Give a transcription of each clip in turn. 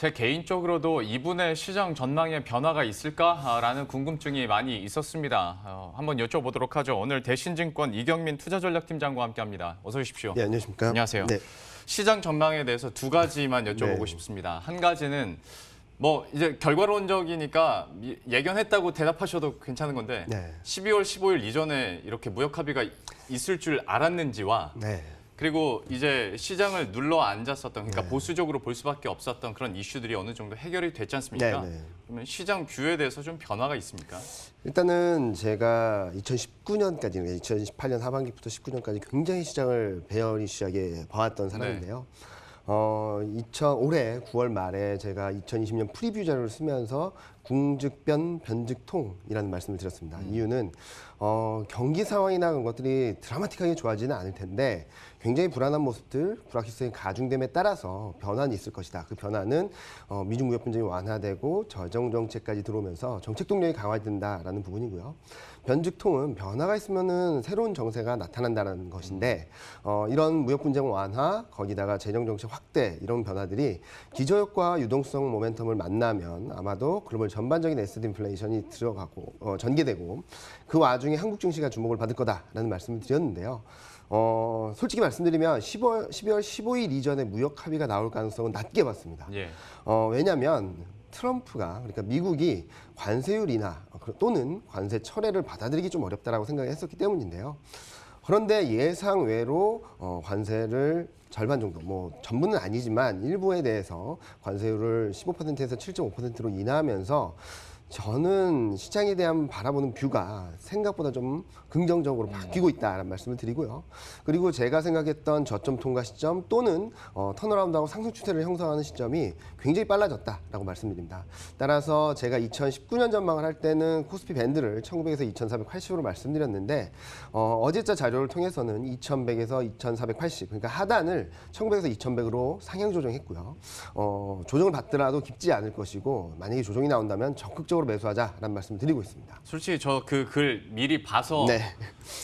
제 개인적으로도 이분의 시장 전망에 변화가 있을까라는 궁금증이 많이 있었습니다. 한번 여쭤보도록 하죠. 오늘 대신증권 이경민 투자전략팀장과 함께합니다. 어서 오십시오. 네, 안녕하십니까. 안녕하세요. 네. 시장 전망에 대해서 두 가지만 여쭤보고 네. 싶습니다. 한 가지는 뭐 이제 결과론적이니까 예견했다고 대답하셔도 괜찮은 건데 네. 12월 15일 이전에 이렇게 무역 합의가 있을 줄 알았는지와 네. 그리고 이제 시장을 눌러 앉았었던, 그러니까 네. 보수적으로 볼 수밖에 없었던 그런 이슈들이 어느 정도 해결이 됐지 않습니까? 네. 그러면 시장 뷰에 대해서 좀 변화가 있습니까? 일단은 제가 2019년까지, 2018년 하반기부터 19년까지 굉장히 시장을 베어리시하게 봐왔던 사람인데요. 올해 9월 말에 제가 2020년 프리뷰 자료를 쓰면서 궁즉변 변즉통이라는 말씀을 드렸습니다. 이유는 경기 상황이나 그런 것들이 드라마틱하게 좋아지는 않을 텐데 굉장히 불안한 모습들, 불확실성이 가중됨에 따라서 변화는 있을 것이다. 그 변화는 미중 무역 분쟁이 완화되고 저정 정책까지 들어오면서 정책 동력이 강화된다라는 부분이고요. 변즉통은 변화가 있으면은 새로운 정세가 나타난다는 것인데 이런 무역 분쟁 완화, 거기다가 재정 정책 확대 이런 변화들이 기저효과 유동성 모멘텀을 만나면 아마도 글로벌 전반적인 에세트 인플레이션이 들어가고 전개되고 그 와중에 한국 증시가 주목을 받을 거다라는 말씀을 드렸는데요. 솔직히 말씀드리면 12월 15일 이전에 무역 합의가 나올 가능성은 낮게 봤습니다. 예. 왜냐하면 트럼프가, 그러니까 미국이 관세율 인하 또는 관세 철회를 받아들이기 좀 어렵다라고 생각했었기 때문인데요. 그런데 예상 외로 관세를 절반 정도, 뭐 전부는 아니지만 일부에 대해서 관세율을 15%에서 7.5%로 인하하면서 저는 시장에 대한 바라보는 뷰가 생각보다 좀 긍정적으로 바뀌고 있다는 말씀을 드리고요. 그리고 제가 생각했던 저점 통과 시점 또는 턴어라운드하고 상승 추세를 형성하는 시점이 굉장히 빨라졌다라고 말씀드립니다. 따라서 제가 2019년 전망을 할 때는 코스피 밴드를 1900에서 2480으로 말씀드렸는데 어제자 자료를 통해서는 2100에서 2480, 그러니까 하단을 1900에서 2100으로 상향 조정했고요. 조정을 받더라도 깊지 않을 것이고 만약에 조정이 나온다면 적극적으로 매수하자라는 말씀을 드리고 있습니다. 솔직히 저 그 글 미리 봐서 네.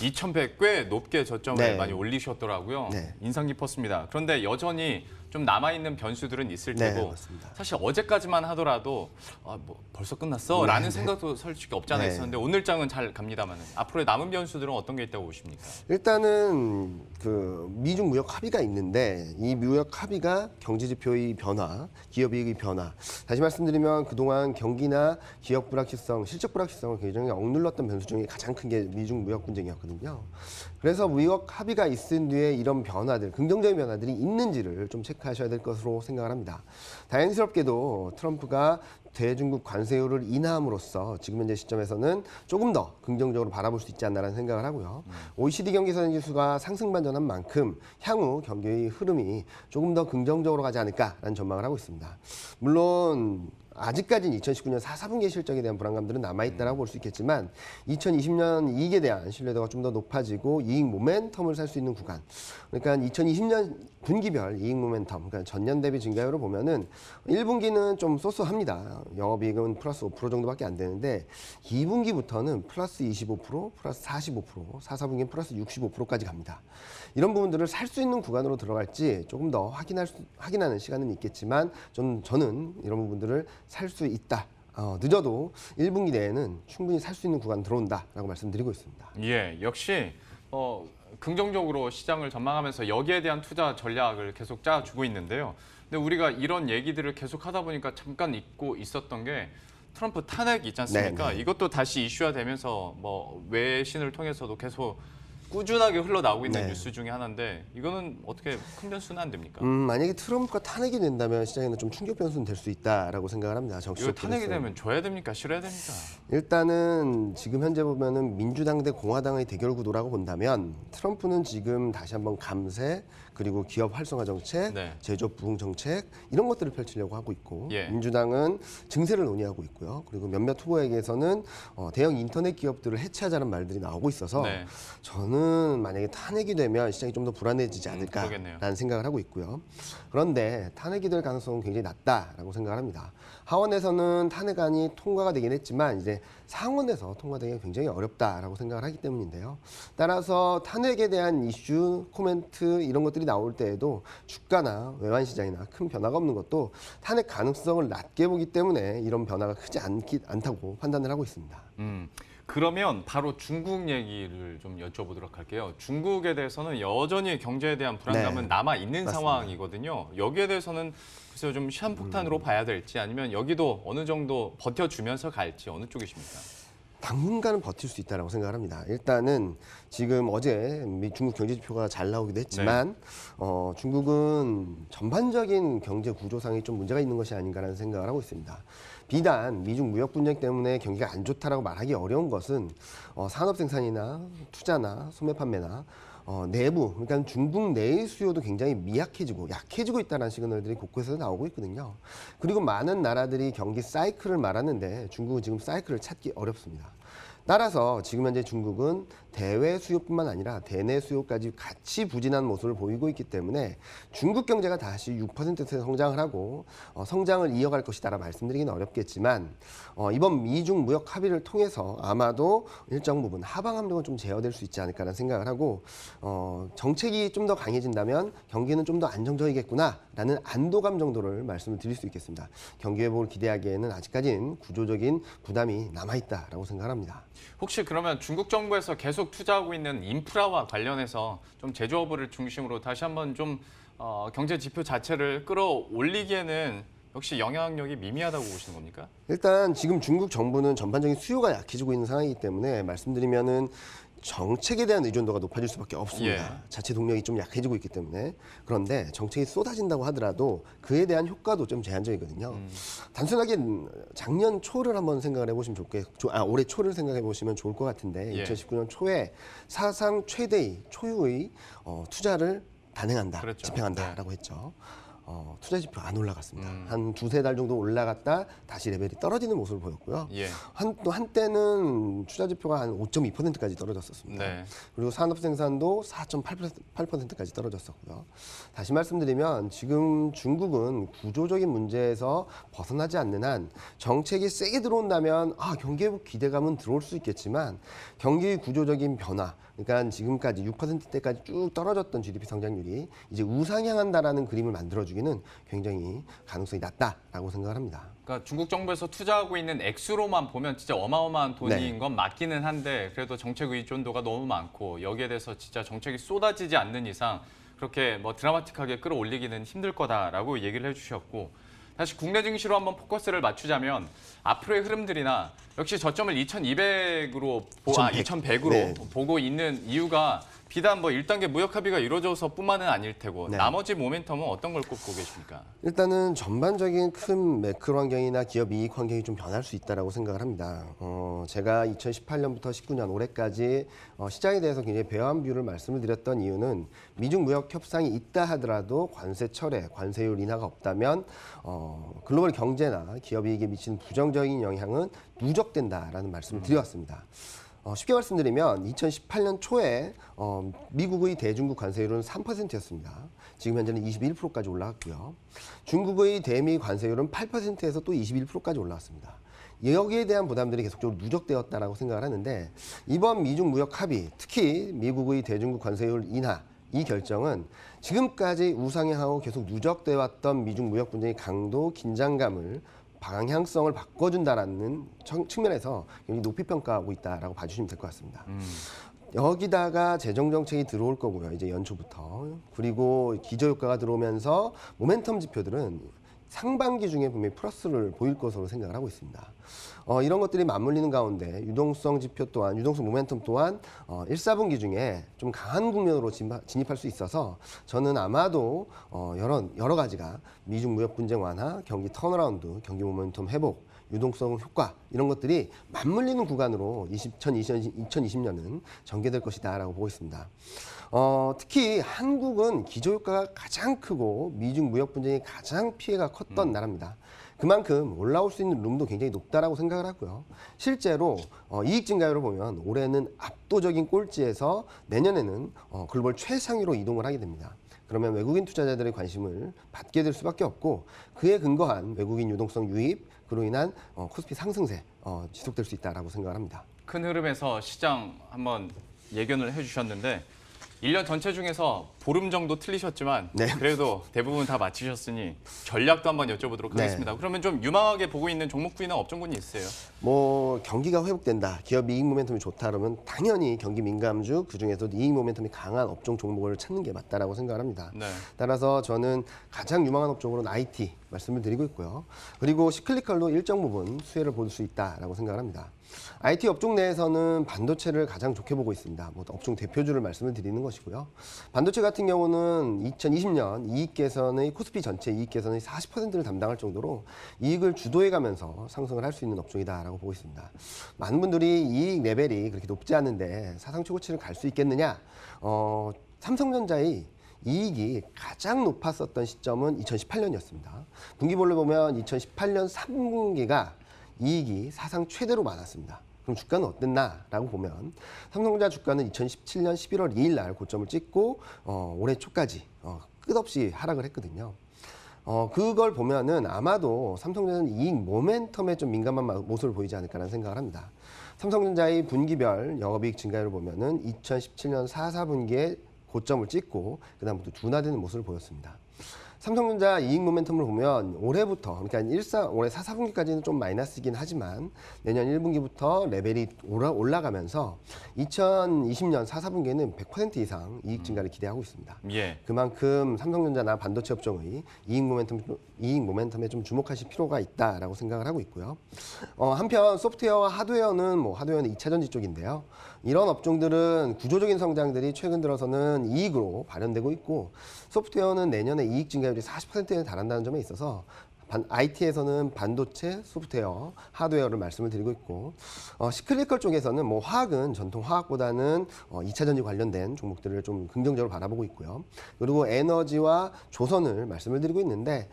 2100 꽤 높게 저점을 네. 많이 올리셨더라고요. 네. 인상 깊었습니다. 그런데 여전히 좀 남아있는 변수들은 있을 네, 테고 맞습니다. 사실 어제까지만 하더라도 뭐 벌써 끝났어? 네, 라는 네. 생각도 솔직히 없잖아 네. 있었는데 오늘 장은 잘 갑니다만 앞으로의 남은 변수들은 어떤 게 있다고 보십니까? 일단은 그 미중 무역 합의가 있는데 이 무역 합의가 경제 지표의 변화, 기업 이익의 변화. 다시 말씀드리면 그동안 경기나 기업 불확실성, 실적 불확실성을 굉장히 억눌렀던 변수 중에 가장 큰 게 미중 무역 분쟁이었거든요. 그래서 무역 합의가 있은 뒤에 이런 변화들, 긍정적인 변화들이 있는지를 좀 체크하셔야 될 것으로 생각을 합니다. 다행스럽게도 트럼프가 대중국 관세율을 인하함으로써 지금 현재 시점에서는 조금 더 긍정적으로 바라볼 수 있지 않나라는 생각을 하고요. OECD 경기선진지수가 상승 반전한 만큼 향후 경기의 흐름이 조금 더 긍정적으로 가지 않을까라는 전망을 하고 있습니다. 물론 아직까지는 2019년 4분기 실적에 대한 불안감들은 남아있다고 볼 수 있겠지만 2020년 이익에 대한 신뢰도가 좀 더 높아지고 이익 모멘텀을 살 수 있는 구간. 그러니까 2020년 분기별 이익 모멘텀, 그러니까 전년 대비 증가율을 보면은 1분기는 좀 쏘쏘합니다. 영업이익은 플러스 5% 정도밖에 안 되는데 2분기부터는 플러스 25%, 플러스 45%, 4, 4분기는 플러스 65%까지 갑니다. 이런 부분들을 살 수 있는 구간으로 들어갈지 조금 더 확인하는 시간은 있겠지만 저는 이런 부분들을 살 수 있다. 늦어도 1분기 내에는 충분히 살 수 있는 구간 들어온다라고 말씀드리고 있습니다. 예, 역시 긍정적으로 시장을 전망하면서 여기에 대한 투자 전략을 계속 짜주고 있는데요. 근데 우리가 이런 얘기들을 계속 하다 보니까 잠깐 잊고 있었던 게 트럼프 탄핵 있지 않습니까? 네. 이것도 다시 이슈화 되면서 뭐 외신을 통해서도 계속 꾸준하게 흘러나오고 있는 네. 뉴스 중에 하나인데 이거는 어떻게 큰 변수는 안 됩니까? 만약에 트럼프가 탄핵이 된다면 시장에는 좀 충격 변수는 될 수 있다라고 생각을 합니다. 이거 정치적 탄핵이 개연성. 되면 줘야 됩니까? 싫어야 됩니까? 일단은 지금 현재 보면은 민주당 대 공화당의 대결 구도라고 본다면 트럼프는 지금 다시 한번 감세 그리고 기업 활성화 정책, 네. 제조업 부흥 정책 이런 것들을 펼치려고 하고 있고 예. 민주당은 증세를 논의하고 있고요. 그리고 몇몇 후보에게서는 대형 인터넷 기업들을 해체하자는 말들이 나오고 있어서 네. 저는 저는 만약에 탄핵이 되면 시장이 좀 더 불안해지지 그러겠네요. 않을까라는 생각을 하고 있고요. 그런데 탄핵이 될 가능성은 굉장히 낮다라고 생각을 합니다. 하원에서는 탄핵안이 통과가 되긴 했지만 이제 상원에서 통과되기가 굉장히 어렵다라고 생각을 하기 때문인데요. 따라서 탄핵에 대한 이슈, 코멘트 이런 것들이 나올 때에도 주가나 외환시장이나 큰 변화가 없는 것도 탄핵 가능성을 낮게 보기 때문에 이런 변화가 크지 않다고 판단을 하고 있습니다. 그러면 바로 중국 얘기를 좀 여쭤보도록 할게요. 중국에 대해서는 여전히 경제에 대한 불안감은 네, 남아 있는 맞습니다. 상황이거든요. 여기에 대해서는 글쎄요 좀 시한폭탄으로 봐야 될지 아니면 여기도 어느 정도 버텨주면서 갈지 어느 쪽이십니까? 당분간은 버틸 수 있다고 생각을 합니다. 일단은 지금 어제 중국 경제 지표가 잘 나오기도 했지만 중국은 전반적인 경제 구조상에 좀 문제가 있는 것이 아닌가라는 생각을 하고 있습니다. 비단 미중 무역 분쟁 때문에 경기가 안 좋다라고 말하기 어려운 것은 산업 생산이나 투자나 소매 판매나 내부, 그러니까 중국 내의 수요도 굉장히 미약해지고 약해지고 있다는 시그널들이 곳곳에서 나오고 있거든요. 그리고 많은 나라들이 경기 사이클을 말하는데 중국은 지금 사이클을 찾기 어렵습니다. 따라서 지금 현재 중국은 대외 수요뿐만 아니라 대내 수요까지 같이 부진한 모습을 보이고 있기 때문에 중국 경제가 다시 6%대 성장을 하고 성장을 이어갈 것이다라 말씀드리기는 어렵겠지만 이번 미중 무역 합의를 통해서 아마도 일정 부분 하방 압력은 좀 제어될 수 있지 않을까라는 생각을 하고 정책이 좀 더 강해진다면 경기는 좀 더 안정적이겠구나라는 안도감 정도를 말씀을 드릴 수 있겠습니다. 경기 회복을 기대하기에는 아직까지는 구조적인 부담이 남아있다라고 생각합니다. 혹시 그러면 중국 정부에서 계속 투자하고 있는 인프라와 관련해서 좀 제조업을 중심으로 다시 한번 좀 경제 지표 자체를 끌어올리기에는 역시 영향력이 미미하다고 보시는 겁니까? 일단 지금 중국 정부는 전반적인 수요가 약해지고 있는 상황이기 때문에 말씀드리면은 정책에 대한 의존도가 높아질 수밖에 없습니다. 예. 자체 동력이 좀 약해지고 있기 때문에. 그런데 정책이 쏟아진다고 하더라도 그에 대한 효과도 좀 제한적이거든요. 단순하게 작년 초를 한번 생각을 해보시면 올해 초를 생각해 보시면 좋을 것 같은데 예. 2019년 초에 사상 최대의 초유의 투자를 단행한다, 그렇죠. 집행한다라고 했죠. 투자 지표 안 올라갔습니다. 한 두세 달 정도 올라갔다 다시 레벨이 떨어지는 모습을 보였고요. 예. 또 한때는 투자 지표가 한 5.2%까지 떨어졌었습니다. 네. 그리고 산업 생산도 4.8%까지 떨어졌었고요. 다시 말씀드리면 지금 중국은 구조적인 문제에서 벗어나지 않는 한 정책이 세게 들어온다면 경기 회복 기대감은 들어올 수 있겠지만 경기 구조적인 변화, 그러니까 지금까지 6%대까지 쭉 떨어졌던 GDP 성장률이 이제 우상향한다라는 그림을 만들어주기는 굉장히 가능성이 낮다라고 생각을 합니다. 그러니까 중국 정부에서 투자하고 있는 액수로만 보면 진짜 어마어마한 돈인 네. 건 맞기는 한데 그래도 정책 의존도가 너무 많고 여기에 대해서 진짜 정책이 쏟아지지 않는 이상 그렇게 뭐 드라마틱하게 끌어올리기는 힘들 거다라고 얘기를 해주셨고 다시 국내 증시로 한번 포커스를 맞추자면 앞으로의 흐름들이나 역시 저점을 2200으로 2100으로 네. 보고 있는 이유가 비단 뭐 1단계 무역 합의가 이루어져서뿐만은 아닐 테고 네. 나머지 모멘텀은 어떤 걸 꼽고 계십니까? 일단은 전반적인 큰 매크로 환경이나 기업 이익 환경이 좀 변할 수 있다라고 생각을 합니다. 제가 2018년부터 19년 올해까지 시장에 대해서 굉장히 배합한 뷰를 말씀을 드렸던 이유는 미중 무역 협상이 있다 하더라도 관세 철회, 관세율 인하가 없다면 글로벌 경제나 기업 이익에 미치는 부정적인 영향은 누적된다라는 말씀을 드려왔습니다. 쉽게 말씀드리면 2018년 초에 미국의 대중국 관세율은 3%였습니다. 지금 현재는 21%까지 올라왔고요. 중국의 대미 관세율은 8%에서 또 21%까지 올라왔습니다. 여기에 대한 부담들이 계속적으로 누적되었다라고 생각을 하는데 이번 미중 무역 합의, 특히 미국의 대중국 관세율 인하 이 결정은 지금까지 우상향하고 계속 누적돼 왔던 미중 무역 분쟁의 강도, 긴장감을 방향성을 바꿔준다라는 측면에서 굉장히 높이 평가하고 있다라고 봐주시면 될 것 같습니다. 여기다가 재정 정책이 들어올 거고요. 이제 연초부터. 그리고 기저효과가 들어오면서 모멘텀 지표들은 상반기 중에 분명히 플러스를 보일 것으로 생각을 하고 있습니다. 이런 것들이 맞물리는 가운데 유동성 지표 또한, 유동성 모멘텀 또한 1, 4분기 중에 좀 강한 국면으로 진입할 수 있어서 저는 아마도 여러 가지가 미중 무역 분쟁 완화, 경기 턴어라운드, 경기 모멘텀 회복, 유동성 효과 이런 것들이 맞물리는 구간으로 2020년은 전개될 것이다라고 보고 있습니다. 특히 한국은 기저효과가 가장 크고 미중 무역 분쟁이 가장 피해가 컸던 나라입니다. 그만큼 올라올 수 있는 룸도 굉장히 높다라고 생각을 하고요. 실제로 이익 증가율을 보면 올해는 압도적인 꼴찌에서 내년에는 글로벌 최상위로 이동을 하게 됩니다. 그러면 외국인 투자자들의 관심을 받게 될 수밖에 없고 그에 근거한 외국인 유동성 유입, 그로 인한 코스피 상승세 지속될 수 있다라고 생각을 합니다. 큰 흐름에서 시장 한번 예견을 해주셨는데 1년 전체 중에서 보름 정도 틀리셨지만 네. 그래도 대부분 다 맞히셨으니 전략도 한번 여쭤보도록 네. 하겠습니다. 그러면 좀 유망하게 보고 있는 종목군이나 업종군이 있어요? 뭐 경기가 회복된다, 기업 이익 모멘텀이 좋다 그러면 당연히 경기 민감주 그중에서도 이익 모멘텀이 강한 업종 종목을 찾는 게 맞다라고 생각을 합니다. 네. 따라서 저는 가장 유망한 업종으로는 IT 말씀을 드리고 있고요. 그리고 시클리컬도 일정 부분 수혜를 볼 수 있다라고 생각을 합니다. IT 업종 내에서는 반도체를 가장 좋게 보고 있습니다. 뭐 업종 대표주를 말씀을 드리는 것이고요. 반도체 같은 경우는 2020년 이익 개선의 코스피 전체 이익 개선의 40%를 담당할 정도로 이익을 주도해가면서 상승을 할 수 있는 업종이다라고 보고 있습니다. 많은 분들이 이익 레벨이 그렇게 높지 않은데 사상 최고치를 갈 수 있겠느냐? 삼성전자의 이익이 가장 높았었던 시점은 2018년이었습니다. 분기별로 보면 2018년 3분기가 이익이 사상 최대로 많았습니다. 그럼 주가는 어땠나라고 보면 삼성전자 주가는 2017년 11월 2일 날 고점을 찍고 올해 초까지 끝없이 하락을 했거든요. 그걸 보면은 아마도 삼성전자는 이익 모멘텀에 좀 민감한 모습을 보이지 않을까라는 생각을 합니다. 삼성전자의 분기별 영업이익 증가율을 보면은 2017년 4분기에 고점을 찍고 그다음부터 둔화되는 모습을 보였습니다. 삼성전자 이익 모멘텀을 보면 올해부터 그러니까 올해 4분기까지는 좀 마이너스이긴 하지만 내년 1분기부터 레벨이 올라가면서 2020년 4분기에는 100% 이상 이익 증가를 기대하고 있습니다. 예. 그만큼 삼성전자나 반도체 업종의 이익 모멘텀에 좀 주목하실 필요가 있다라고 생각을 하고 있고요. 한편 소프트웨어와 하드웨어는 하드웨어는 2차 전지 쪽인데요. 이런 업종들은 구조적인 성장들이 최근 들어서는 이익으로 발현되고 있고 소프트웨어는 내년에 이익 증가율이 40%에 달한다는 점에 있어서 IT에서는 반도체, 소프트웨어, 하드웨어를 말씀을 드리고 있고 시클리컬 쪽에서는 화학은 전통 화학보다는 2차 전지 관련된 종목들을 좀 긍정적으로 바라보고 있고요. 그리고 에너지와 조선을 말씀을 드리고 있는데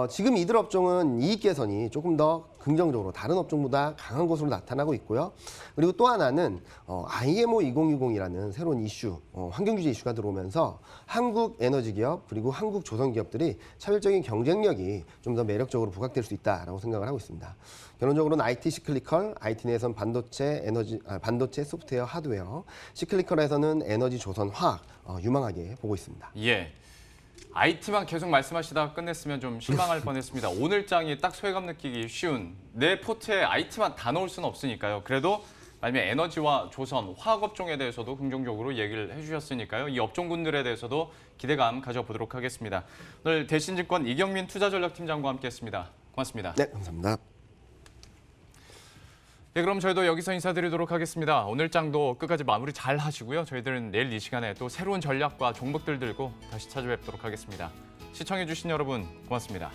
지금 이들 업종은 이익 개선이 조금 더 긍정적으로 다른 업종보다 강한 것으로 나타나고 있고요. 그리고 또 하나는 IMO 2060이라는 새로운 이슈, 환경규제 이슈가 들어오면서 한국 에너지 기업 그리고 한국 조선 기업들이 차별적인 경쟁력이 좀 더 매력적으로 부각될 수 있다라고 생각을 하고 있습니다. 결론적으로는 IT 시클리컬, IT 내에서는 반도체, 소프트웨어, 하드웨어, 시클리컬에서는 에너지, 조선, 화학 유망하게 보고 있습니다. 예. IT만 계속 말씀하시다가 끝냈으면 좀 실망할 뻔했습니다. 오늘 장이 딱 소외감 느끼기 쉬운 내 포트에 IT만 다 넣을 수는 없으니까요. 그래도 아니면 에너지와 조선, 화학 업종에 대해서도 긍정적으로 얘기를 해주셨으니까요. 이 업종군들에 대해서도 기대감 가져보도록 하겠습니다. 오늘 대신증권 이경민 투자전략팀장과 함께했습니다. 고맙습니다. 네, 감사합니다. 네, 그럼 저희도 여기서 인사드리도록 하겠습니다. 오늘 장도 끝까지 마무리 잘 하시고요. 저희들은 내일 이 시간에 또 새로운 전략과 종목들 들고 다시 찾아뵙도록 하겠습니다. 시청해주신 여러분 고맙습니다.